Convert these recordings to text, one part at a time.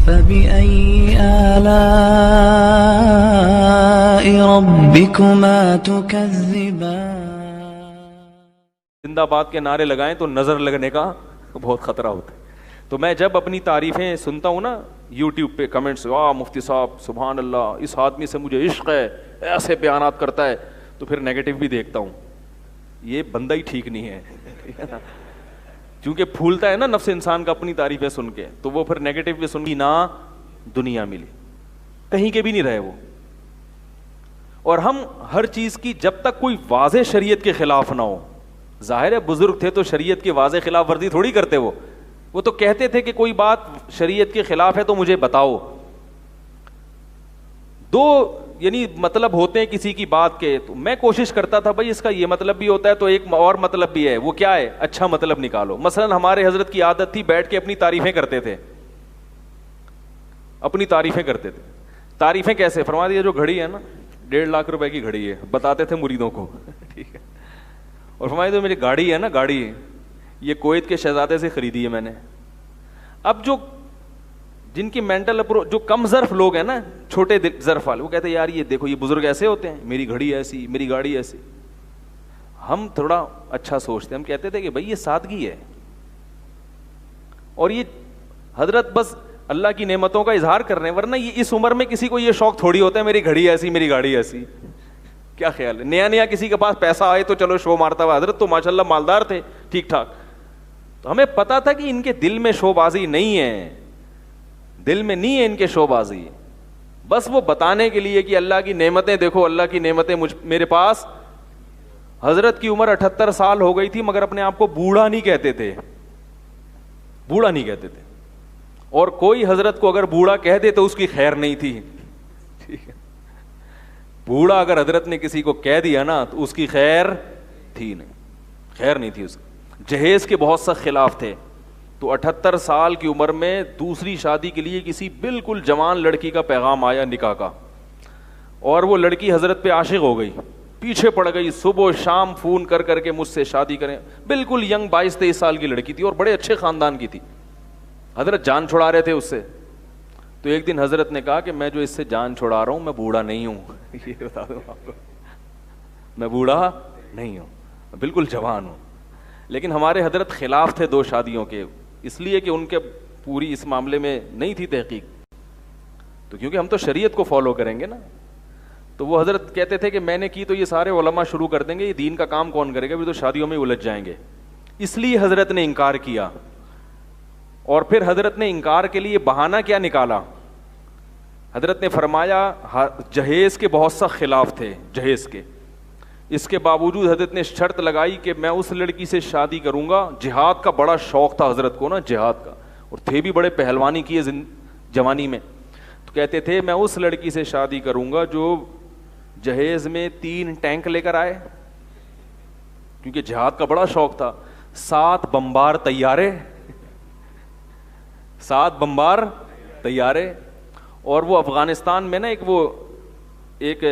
فبأي آلاء ربكما تكذبان. زندہ باد کے نعرے لگائیں تو نظر لگنے کا بہت خطرہ ہوتا ہے. تو میں جب اپنی تعریفیں سنتا ہوں نا یوٹیوب پہ کمنٹس، واہ مفتی صاحب سبحان اللہ، اس آدمی سے مجھے عشق ہے، ایسے بیانات کرتا ہے، تو پھر نیگیٹو بھی دیکھتا ہوں، یہ بندہ ہی ٹھیک نہیں ہے. کیونکہ پھولتا ہے نا نفس انسان کا اپنی تعریفیں سن کے، تو وہ پھر نیگیٹو بھی سن نہ دنیا ملی، کہیں کے بھی نہیں رہے وہ. اور ہم ہر چیز کی جب تک کوئی واضح شریعت کے خلاف نہ ہو، ظاہر ہے بزرگ تھے تو شریعت کی واضح خلاف ورزی تھوڑی کرتے، وہ تو کہتے تھے کہ کوئی بات شریعت کے خلاف ہے تو مجھے بتاؤ. دو یعنی مطلب ہوتے ہیں کسی کی بات کے، تو میں کوشش کرتا تھا بھائی اس کا یہ مطلب بھی ہوتا ہے تو ایک اور مطلب بھی ہے، وہ کیا ہے، اچھا مطلب نکالو. مثلا ہمارے حضرت کی عادت تھی بیٹھ کے اپنی تعریفیں کرتے تھے، اپنی تعریفیں کرتے تھے. تعریفیں کیسے؟ فرما دیا جو گھڑی ہے نا 1.5 لاکھ روپے کی گھڑی ہے، بتاتے تھے مریدوں کو، ٹھیک ہے. اور فرمایا جو میری گاڑی ہے نا، گاڑی یہ کویت کے شہزادے سے خریدی ہے میں نے. اب جو جن کی مینٹل اپروچ، جو کم ظرف لوگ ہیں نا، چھوٹے ظرف والے، وہ کہتے ہیں یار یہ دیکھو یہ بزرگ ایسے ہوتے ہیں، میری گھڑی ایسی، میری گاڑی ایسی. ہم تھوڑا اچھا سوچتے، ہم کہتے تھے کہ بھائی یہ سادگی ہے، اور یہ حضرت بس اللہ کی نعمتوں کا اظہار کر رہے ہیں، ورنہ یہ اس عمر میں کسی کو یہ شوق تھوڑی ہوتا ہے میری گھڑی ایسی، میری گاڑی ایسی. کیا خیال ہے؟ نیا نیا کسی کے پاس پیسہ آئے تو چلو شو مارتا ہوا. حضرت تو ماشاءاللہ مالدار تھے، ٹھیک ٹھاک. تو ہمیں پتا تھا کہ ان کے دل میں شو بازی نہیں ہے، دل میں نہیں ہے ان کے شو بازی، بس وہ بتانے کے لیے کہ اللہ کی نعمتیں دیکھو، اللہ کی نعمتیں میرے پاس. حضرت کی عمر 78 سال ہو گئی تھی، مگر اپنے آپ کو بوڑھا نہیں کہتے تھے، بوڑھا نہیں کہتے تھے. اور کوئی حضرت کو اگر بوڑھا کہہ دے تو اس کی خیر نہیں تھی، ٹھیک ہے. بوڑھا اگر حضرت نے کسی کو کہہ دیا نا تو اس کی خیر تھی نہیں، خیر نہیں تھی اس کی. جہیز کے بہت سخت خلاف تھے. تو 78 سال کی عمر میں دوسری شادی کے لیے کسی بالکل جوان لڑکی کا پیغام آیا نکاح کا، اور وہ لڑکی حضرت پہ عاشق ہو گئی، پیچھے پڑ گئی، صبح شام فون کر کر کے مجھ سے شادی کریں. بالکل ینگ 22-23 سال کی لڑکی تھی اور بڑے اچھے خاندان کی تھی. حضرت جان چھڑا رہے تھے اس سے. تو ایک دن حضرت نے کہا کہ میں جو اس سے جان چھڑا رہا ہوں میں بوڑھا نہیں ہوں. یہ بتا دوں آپ کو، میں بوڑھا نہیں ہوں، بالکل جوان ہوں. لیکن ہمارے حضرت خلاف تھے 2 شادیوں کے، اس لیے کہ ان کے پوری اس معاملے میں نہیں تھی تحقیق. تو کیونکہ ہم تو شریعت کو فالو کریں گے نا، تو وہ حضرت کہتے تھے کہ میں نے کی تو یہ سارے علماء شروع کر دیں گے، یہ دین کا کام کون کرے گا، بھی تو شادیوں میں الجھ جائیں گے. اس لیے حضرت نے انکار کیا. اور پھر حضرت نے انکار کے لیے بہانہ کیا نکالا؟ حضرت نے فرمایا جہیز کے بہت سخت خلاف تھے، جہیز کے. اس کے باوجود حضرت نے شرط لگائی کہ میں اس لڑکی سے شادی کروں گا. جہاد کا بڑا شوق تھا حضرت کو نا، جہاد کا، اور تھے بھی بڑے پہلوانی کیے جوانی میں. تو کہتے تھے میں اس لڑکی سے شادی کروں گا جو جہیز میں 3 ٹینک لے کر آئے، کیونکہ جہاد کا بڑا شوق تھا. 7 بمبار طیارے، 7 بمبار طیارے. اور وہ افغانستان میں نا ایک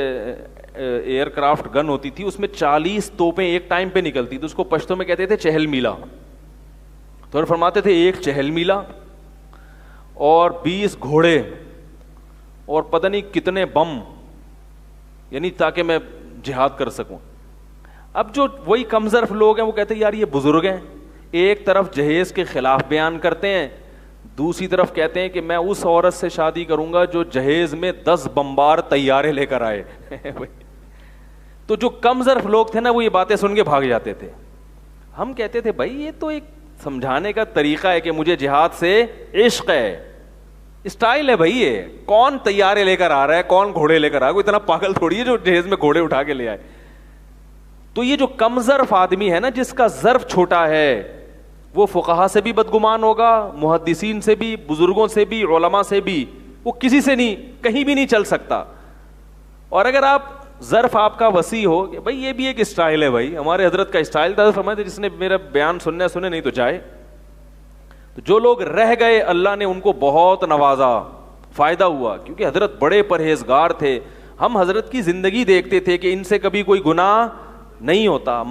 ایئر کرافٹ گن ہوتی تھی، اس میں 40 توپیں ایک ٹائم پہ نکلتی تھی، اس کو پشتو میں کہتے تھے چہل میلا. تو فرماتے تھے ایک چہل میلا اور 20 گھوڑے اور پتہ نہیں کتنے بم، یعنی تاکہ میں جہاد کر سکوں. اب جو وہی کم ظرف لوگ ہیں وہ کہتے ہیں یار یہ بزرگ ہیں، ایک طرف جہیز کے خلاف بیان کرتے ہیں، دوسری طرف کہتے ہیں کہ میں اس عورت سے شادی کروں گا جو جہیز میں 10 بمبار طیارے لے کر آئے. تو جو کم ظرف لوگ تھے نا وہ یہ باتیں سن کے بھاگ جاتے تھے. ہم کہتے تھے بھائی یہ تو ایک سمجھانے کا طریقہ ہے کہ مجھے جہاد سے عشق ہے، اسٹائل ہے بھائی. یہ کون طیارے لے کر آ رہا ہے، کون گھوڑے لے کر آ رہا ہے، کوئی اتنا پاگل تھوڑی ہے جو جہیز میں گھوڑے اٹھا کے لے آئے. تو یہ جو کم ظرف آدمی ہے نا، جس کا ظرف چھوٹا ہے، وہ فقہا سے بھی بدگمان ہوگا، محدثین سے بھی، بزرگوں سے بھی، علماء سے بھی، وہ کسی سے نہیں، کہیں بھی نہیں چل سکتا. اور اگر آپ ظرف آپ کا وسیع ہو کہ بھائی یہ بھی ایک اسٹائل ہے، بھائی ہمارے حضرت کا اسٹائل تھا، فرماتے جس نے میرا بیان سنے نہیں تو جائے. تو جو لوگ رہ گئے اللہ نے ان کو بہت نوازا، فائدہ ہوا، کیونکہ حضرت بڑے پرہیزگار تھے. ہم حضرت کی زندگی دیکھتے تھے کہ ان سے کبھی کوئی گناہ نہیں ہوتا.